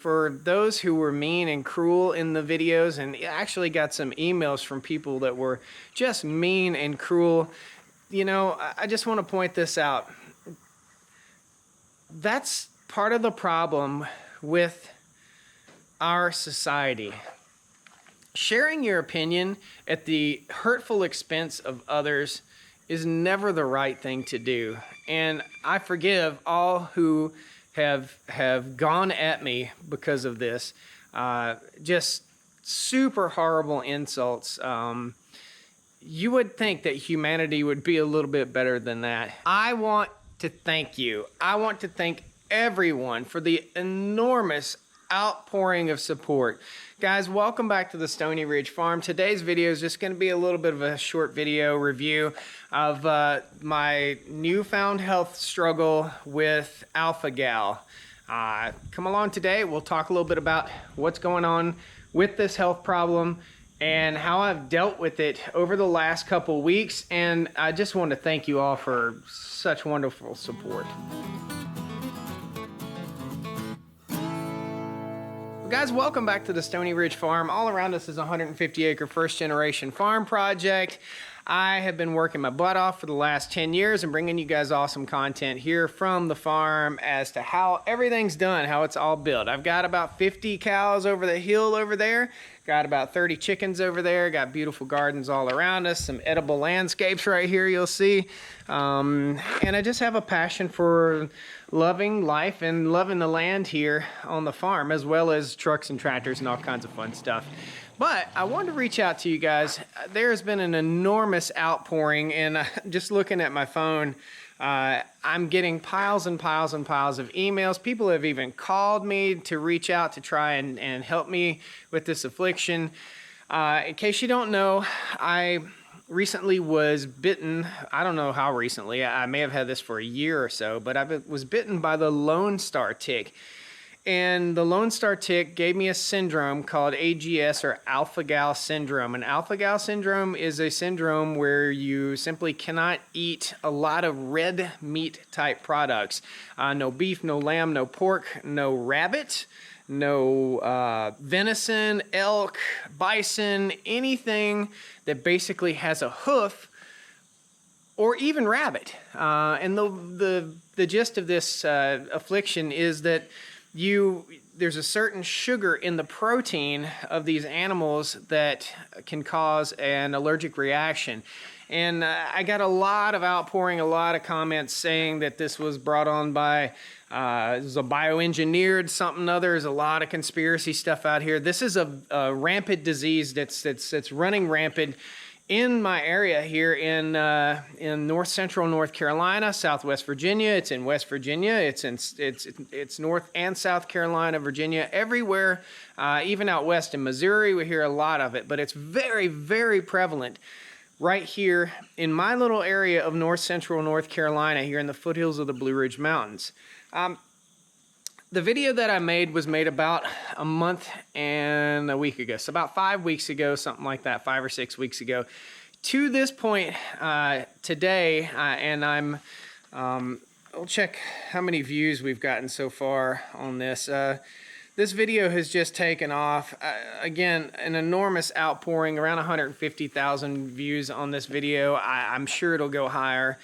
for those who were mean and cruel in the videos, and actually got some emails from people that were just mean and cruel. You know, I just want to point this out. That's part of the problem with our society. Sharing your opinion at the hurtful expense of others is never the right thing to do. And I forgive all who have gone at me because of this. Just super horrible insults. You would think that humanity would be a little bit better than that. I want to thank you. I want to thank everyone for the enormous outpouring of support. Guys, welcome back to the Stoney Ridge Farm. Today's video is just going to be a little bit of a short video review of my newfound health struggle with alpha gal. Come along today. We'll talk a little bit about what's going on with this health problem and how I've dealt with it over the last couple weeks. And I just want to thank you all for such wonderful support. Guys, welcome back to the Stoney Ridge Farm. All around us is a 150-acre first-generation farm project. I have been working my butt off for the last 10 years and bringing you guys awesome content here from the farm as to how everything's done, how it's all built. I've got about 50 cows over the hill over there, got about 30 chickens over there, got beautiful gardens all around us, some edible landscapes right here you'll see. And I just have a passion for loving life and loving the land here on the farm, as well as trucks and tractors and all kinds of fun stuff. But I wanted to reach out to you guys. There's been an enormous outpouring, and just looking at my phone, I'm getting piles and piles and piles of emails. People have even called me to reach out to try and help me with this affliction. In case you don't know, I recently was bitten. I don't know how recently. I may have had this for a year or so, but I was bitten by the Lone Star tick. And the Lone Star tick gave me a syndrome called AGS, or alpha-gal syndrome. And alpha-gal syndrome is a syndrome where you simply cannot eat a lot of red meat type products. No beef, no lamb, no pork, no rabbit, no venison, elk, bison, anything that basically has a hoof, or even rabbit. And the gist of this affliction is that there's a certain sugar in the protein of these animals that can cause an allergic reaction. And I got a lot of outpouring, a lot of comments saying that this was brought on by, this is a bioengineered something other. There's a lot of conspiracy stuff out here. This is a rampant disease that's running rampant in my area here in north central North Carolina, southwest Virginia. It's in West Virginia. It's North and South Carolina, Virginia, everywhere, even out west in Missouri. We hear a lot of it, but it's very, very prevalent right here in my little area of north central North Carolina, here in the foothills of the Blue Ridge Mountains. The video that I made was made about a month and a week ago. So about 5 weeks ago, something like that, 5 or 6 weeks ago. To this point today, and I'll check how many views we've gotten so far on this. This video has just taken off. Again, an enormous outpouring, around 150,000 views on this video. I'm sure it'll go higher.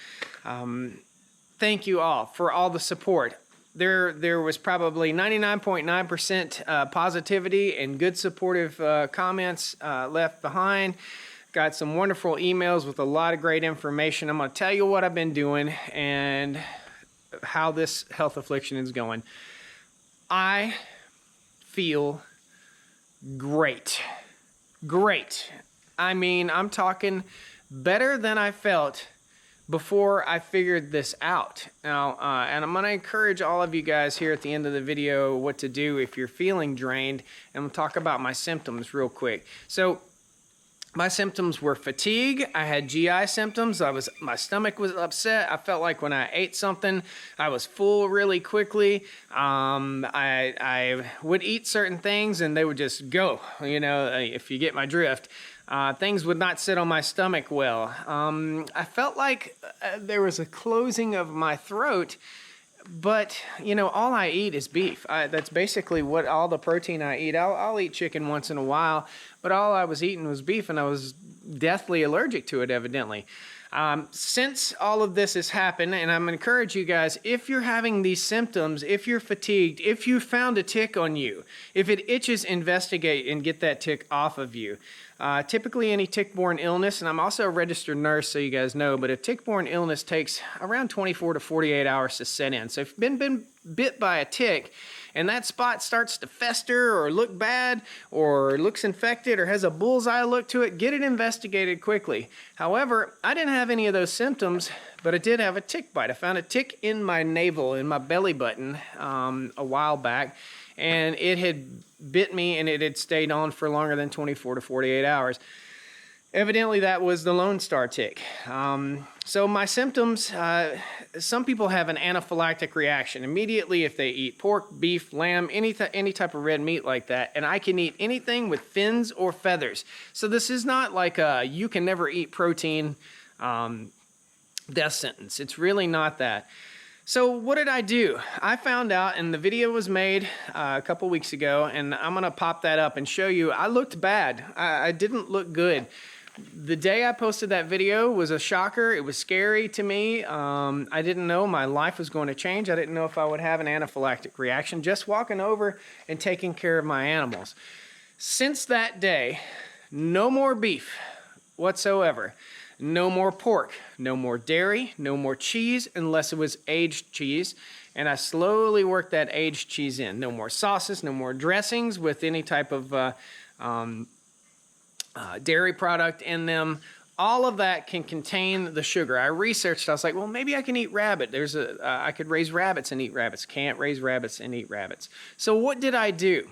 Thank you all for all the support. There was probably 99.9% positivity and good supportive comments left behind. Got some wonderful emails with a lot of great information. I'm going to tell you what I've been doing and how this health affliction is going. I feel great. Great. I mean, I'm talking better than I felt before I figured this out. Now, and I'm going to encourage all of you guys here at the end of the video what to do if you're feeling drained. And we'll talk about my symptoms real quick. So my symptoms were fatigue. I had GI symptoms. My stomach was upset. I felt like when I ate something, I was full really quickly. I would eat certain things and they would just go, you know, if you get my drift. Things would not sit on my stomach well. I felt like there was a closing of my throat But, you know, all I eat is beef. That's basically what all the protein I eat. I'll eat chicken once in a while, but all I was eating was beef, and I was deathly allergic to it, evidently. Since all of this has happened, and I'm going to encourage you guys, if you're having these symptoms, if you're fatigued, if you found a tick on you, if it itches, investigate and get that tick off of you. Typically any tick-borne illness, and I'm also a registered nurse, so you guys know, but a tick-borne illness takes around 24 to 48 hours to set in. So if you've been bit by a tick and that spot starts to fester or look bad or looks infected or has a bullseye look to it, get it investigated quickly. However, I didn't have any of those symptoms, but I did have a tick bite. I found a tick in my navel, in my belly button, a while back, and it had bit me, and it had stayed on for longer than 24 to 48 hours. Evidently, that was the Lone Star tick. So my symptoms, some people have an anaphylactic reaction immediately if they eat pork, beef, lamb, any type of red meat like that, and I can eat anything with fins or feathers. So this is not like a you can never eat protein death sentence. It's really not that. So what did I do? I found out, and the video was made a couple weeks ago, and I'm going to pop that up and show you. I looked bad. I didn't look good. The day I posted that video was a shocker. It was scary to me. I didn't know my life was going to change. I didn't know if I would have an anaphylactic reaction just walking over and taking care of my animals. Since that day, no more beef whatsoever. No more pork, no more dairy, no more cheese unless it was aged cheese. And I slowly worked that aged cheese in. No more sauces, no more dressings with any type of dairy product in them. All of that can contain the sugar. I researched, I was like, well, maybe I can eat rabbit. I could raise rabbits and eat rabbits. Can't raise rabbits and eat rabbits. So what did I do?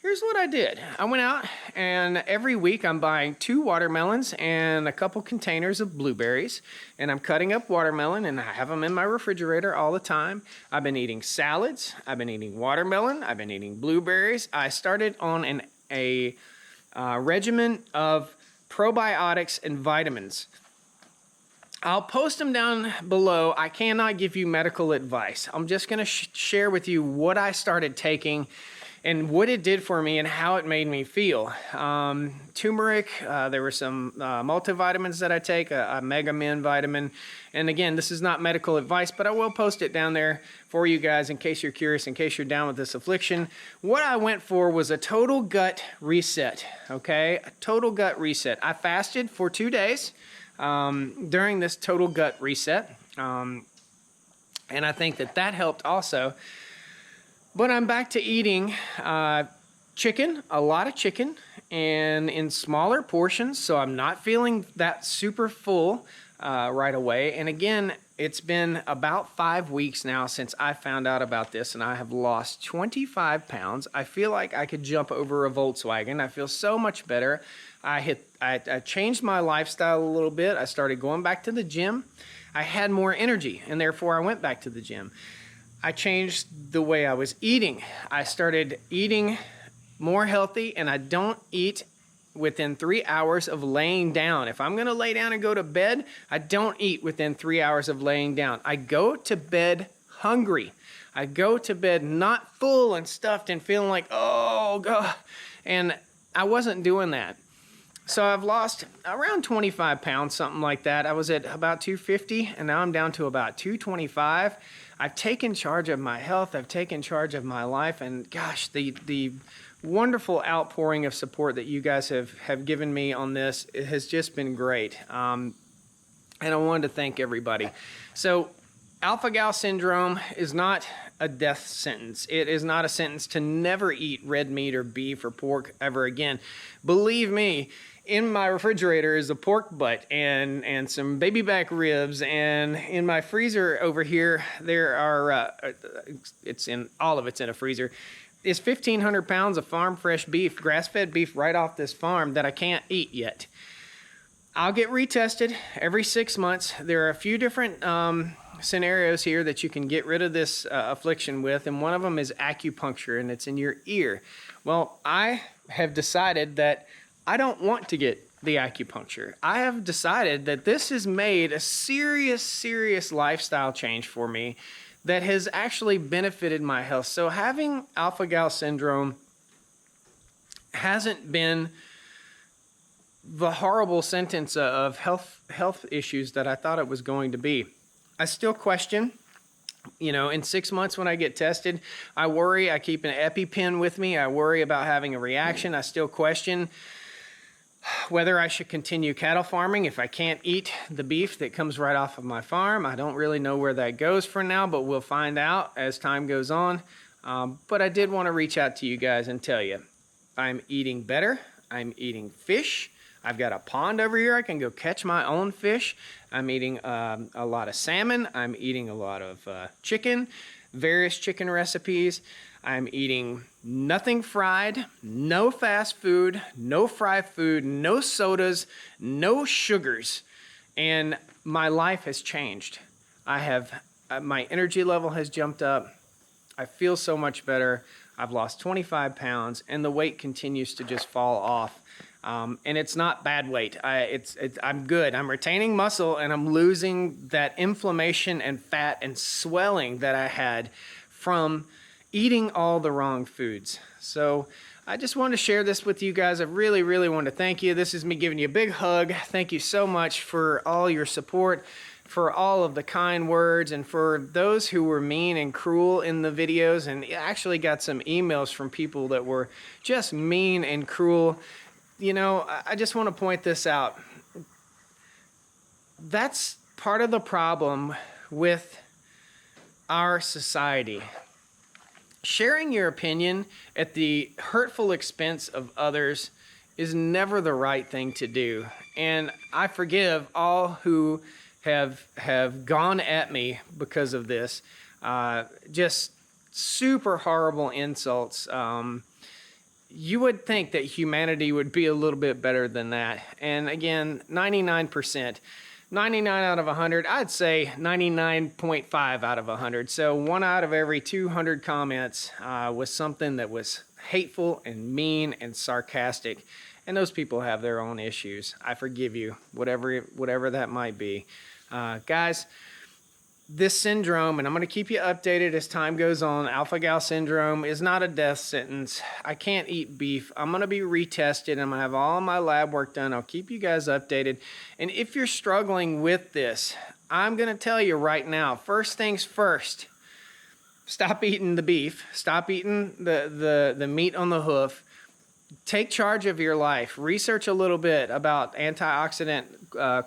Here's what I did. I went out, and every week I'm buying 2 watermelons and a couple containers of blueberries, and I'm cutting up watermelon, and I have them in my refrigerator all the time. I've been eating salads. I've been eating watermelon. I've been eating blueberries. I started on a regimen of probiotics and vitamins. I'll post them down below. I cannot give you medical advice. I'm just going to share with you what I started taking and what it did for me and how it made me feel. Turmeric, there were some multivitamins that I take, a Mega Min vitamin. And again, this is not medical advice, but I will post it down there for you guys in case you're curious, in case you're down with this affliction. What I went for was a total gut reset, okay? A total gut reset. I fasted for 2 days during this total gut reset. And I think that helped also. But I'm back to eating chicken, a lot of chicken, and in smaller portions, so I'm not feeling that super full right away. And again, it's been about 5 weeks now since I found out about this, and I have lost 25 pounds. I feel like I could jump over a Volkswagen. I feel so much better. I changed my lifestyle a little bit. I started going back to the gym. I had more energy, and therefore I went back to the gym. I changed the way I was eating. I started eating more healthy, and I don't eat within 3 hours of laying down. If I'm gonna lay down and go to bed, I don't eat within 3 hours of laying down. I go to bed hungry. I go to bed not full and stuffed and feeling like, oh God. And I wasn't doing that. So I've lost around 25 pounds, something like that. I was at about 250, and now I'm down to about 225. I've taken charge of my health. I've taken charge of my life. And gosh, the wonderful outpouring of support that you guys have given me on this, it has just been great. And I wanted to thank everybody. So alpha-gal syndrome is not a death sentence. It is not a sentence to never eat red meat or beef or pork ever again. Believe me, in my refrigerator is a pork butt and some baby back ribs, and in my freezer over here there are all of it's in a freezer. Is 1,500 pounds of farm fresh beef, grass-fed beef right off this farm that I can't eat yet. I'll get retested every 6 months. There are a few different scenarios here that you can get rid of this affliction with, and one of them is acupuncture, and it's in your ear. Well, I have decided that I don't want to get the acupuncture. I have decided that this has made a serious lifestyle change for me that has actually benefited my health. So having alpha-gal syndrome hasn't been the horrible sentence of health issues that I thought it was going to be. I still question, in 6 months when I get tested, I worry. I keep an EpiPen with me. I worry about having a reaction. I still question whether I should continue cattle farming if I can't eat the beef that comes right off of my farm. I don't really know where that goes for now, but we'll find out as time goes on. But I did want to reach out to you guys and tell you, I'm eating better. I'm eating fish. I've got a pond over here. I can go catch my own fish. I'm eating a lot of salmon. I'm eating a lot of chicken, various chicken recipes. I'm eating nothing fried, no fast food, no fried food, no sodas, no sugars. And my life has changed. My energy level has jumped up. I feel so much better. I've lost 25 pounds and the weight continues to just fall off. And it's not bad weight. I'm good. I'm retaining muscle and I'm losing that inflammation and fat and swelling that I had from eating all the wrong foods. So I just wanted to share this with you guys. I really, really want to thank you. This is me giving you a big hug. Thank you so much for all your support, for all of the kind words, and for those who were mean and cruel in the videos. And actually got some emails from people that were just mean and cruel. I just want to point this out. That's part of the problem with our society. Sharing your opinion at the hurtful expense of others is never the right thing to do. And I forgive all who have gone at me because of this. Just super horrible insults. You would think that humanity would be a little bit better than that. And again, 99%. 99 out of 100, I'd say 99.5 out of 100. So 1 out of every 200 comments was something that was hateful and mean and sarcastic. And those people have their own issues. I forgive you, whatever that might be. Guys, this syndrome, and I'm going to keep you updated as time goes on, alpha-gal syndrome is not a death sentence. I can't eat beef. I'm going to be retested. I'm going to have all my lab work done. I'll keep you guys updated. And if you're struggling with this, I'm going to tell you right now, first things first, stop eating the beef. Stop eating the meat on the hoof. Take charge of your life. Research a little bit about antioxidant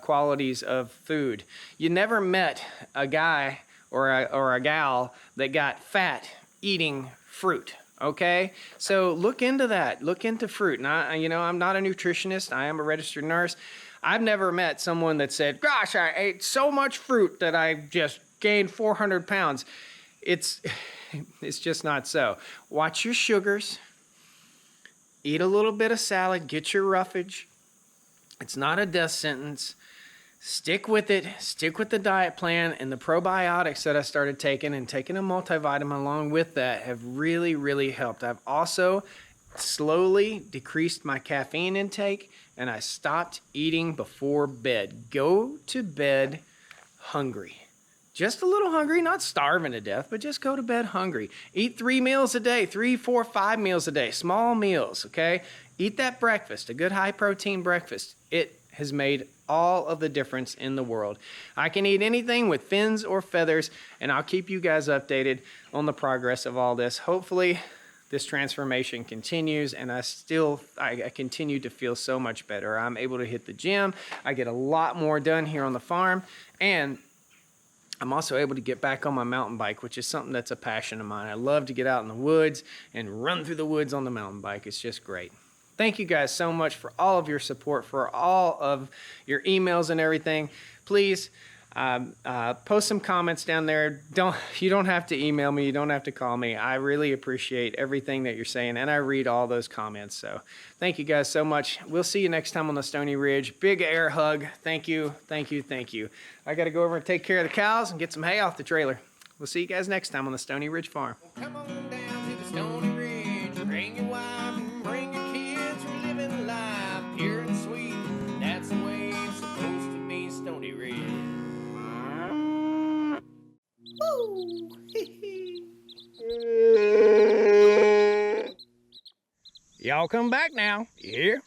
qualities of food. You never met a guy or a gal that got fat eating fruit. Okay, so look into that. Look into fruit. And I'm not a nutritionist. I am a registered nurse. I've never met someone that said, "Gosh, I ate so much fruit that I just gained 400 pounds." It's just not so. Watch your sugars. Eat a little bit of salad, get your roughage. It's not a death sentence. Stick with it. Stick with the diet plan, and the probiotics that I started taking and taking a multivitamin along with that have really, really helped. I've also slowly decreased my caffeine intake, and I stopped eating before bed. Go to bed hungry. Just a little hungry, not starving to death, but just go to bed hungry. Eat 3 meals a day, 3, 4, 5 meals a day, small meals, okay? Eat that breakfast, a good high protein breakfast. It has made all of the difference in the world. I can eat anything with fins or feathers, and I'll keep you guys updated on the progress of all this. Hopefully, this transformation continues, and I continue to feel so much better. I'm able to hit the gym. I get a lot more done here on the farm, and I'm also able to get back on my mountain bike, which is something that's a passion of mine. I love to get out in the woods and run through the woods on the mountain bike. It's just great. Thank you guys so much for all of your support, for all of your emails and everything. Please post some comments down there. You don't have to email me. You don't have to call me. I really appreciate everything that you're saying, and I read all those comments. So thank you guys so much. We'll see you next time on the Stoney Ridge. Big air hug. Thank you, thank you, thank you. I got to go over and take care of the cows and get some hay off the trailer. We'll see you guys next time on the Stoney Ridge Farm. Come on down to the Stoney Ridge. Bring your wife and bring your kids. We're living life pure and sweet. That's the way it's supposed to be, Stoney Ridge. Woo! Y'all come back now. You hear?